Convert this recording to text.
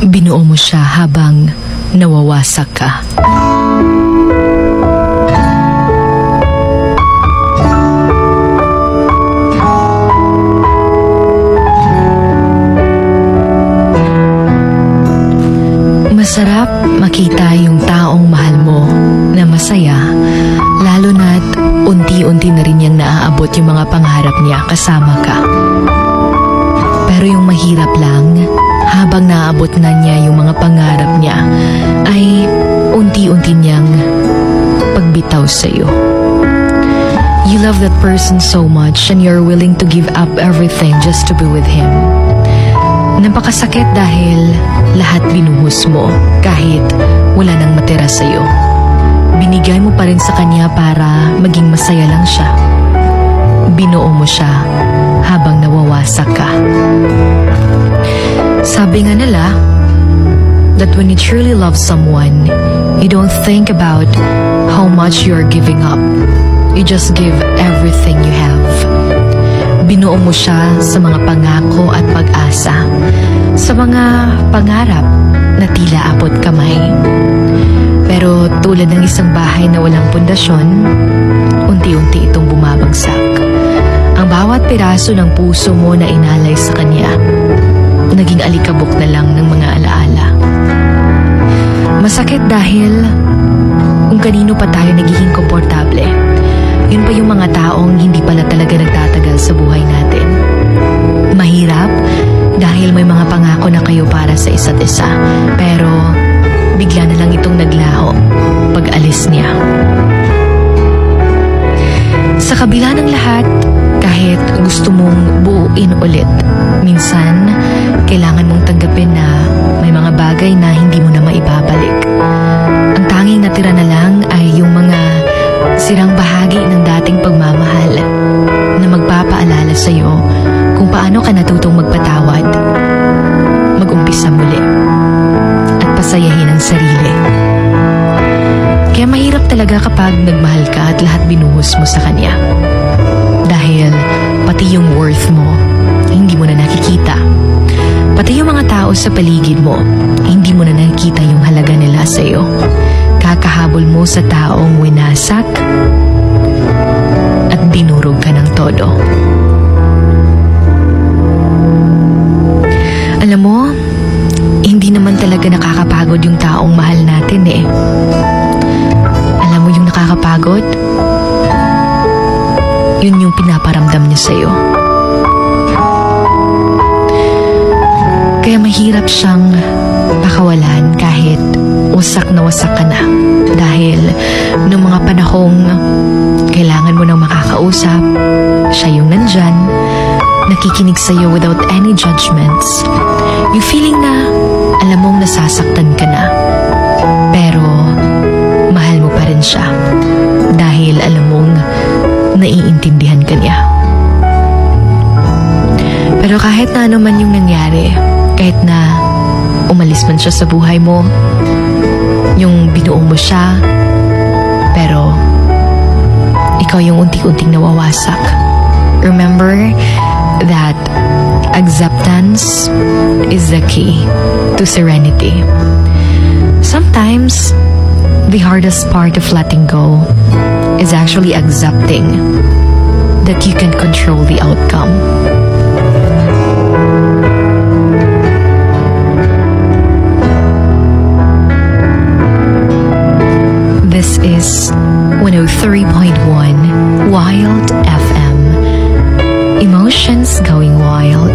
Binuo mo siya habang nawawasak ka. Masarap makita yung taong mahal mo na masaya, lalo na't unti-unti na rin niyang naaabot yung mga pangarap niya kasama ka. Pero yung mahirap lang, habang naaabot na niya yung mga pangarap niya, ay unti-unti niyang pagbitaw sa'yo. You love that person so much and you're willing to give up everything just to be with him. Napakasakit dahil lahat binuhos mo kahit wala nang matira sa'yo. Binigay mo pa rin sa kanya para maging masaya lang siya. Binuo mo siya habang nawawasak ka. Sabi nga nila that when you truly love someone, you don't think about how much you're giving up. You just give everything you have. Binuo mo siya sa mga pangako at pag-asa, sa mga pangarap na tila abot kamay. Pero tulad ng isang bahay na walang pundasyon, unti-unti itong bumabagsak. Ang bawat piraso ng puso mo na inalay sa kanya, naging alikabok na lang ng mga alaala. Masakit dahil kung kanino pa tayo nagiging komportable, yun pa yung mga taong hindi pala talaga nagtatagal sa buhay natin. Mahirap dahil may mga pangako na kayo para sa isa't isa, pero bigla na lang itong naglaho pag alis niya. Sa kabila ng lahat, kahit gusto mong buuin ulit, minsan kailangan mong tanggapin na may mga bagay na hindi mo na maibabalik. Ang tanging natira na lang ay yung mga sirang bahagi ng dating pagmamahal na magpapaalala sa'yo kung paano ka natutong magpatawad, mag-umpisa muli, at pasayahin ang sarili. Kaya mahirap talaga kapag nagmahal ka at lahat binuhos mo sa kanya. Dahil pati yung worth mo, hindi mo na nakikita. Pati yung mga tao sa paligid mo, hindi mo na nakikita yung halaga nila sa'yo. Kakahabol mo sa taong winasak at dinurog ka ng todo. Alam mo, hindi naman talaga nakakapagod yung taong mahal natin eh. Alam mo yung nakakapagod? Yun yung pinaparamdam niya sa'yo. Kaya mahirap siyang pakawalan kahit wasak na wasak ka na. Dahil noong mga panahong kailangan mo nang makakausap, siya yung nandyan, nakikinig sa'yo without any judgments. Yung feeling na alam mong nasasaktan ka na, pero mahal mo pa rin siya dahil alam mong naiintindihan ka niya. Pero kahit na ano man yung nangyari, kahit na umalis man siya sa buhay mo, yung binuo mo siya, pero ikaw yung unti-unting nawawasak. Remember that acceptance is the key to serenity. Sometimes, the hardest part of letting go is actually accepting that you can control the outcome. This is 103.1 Wild FM. Emotions going wild.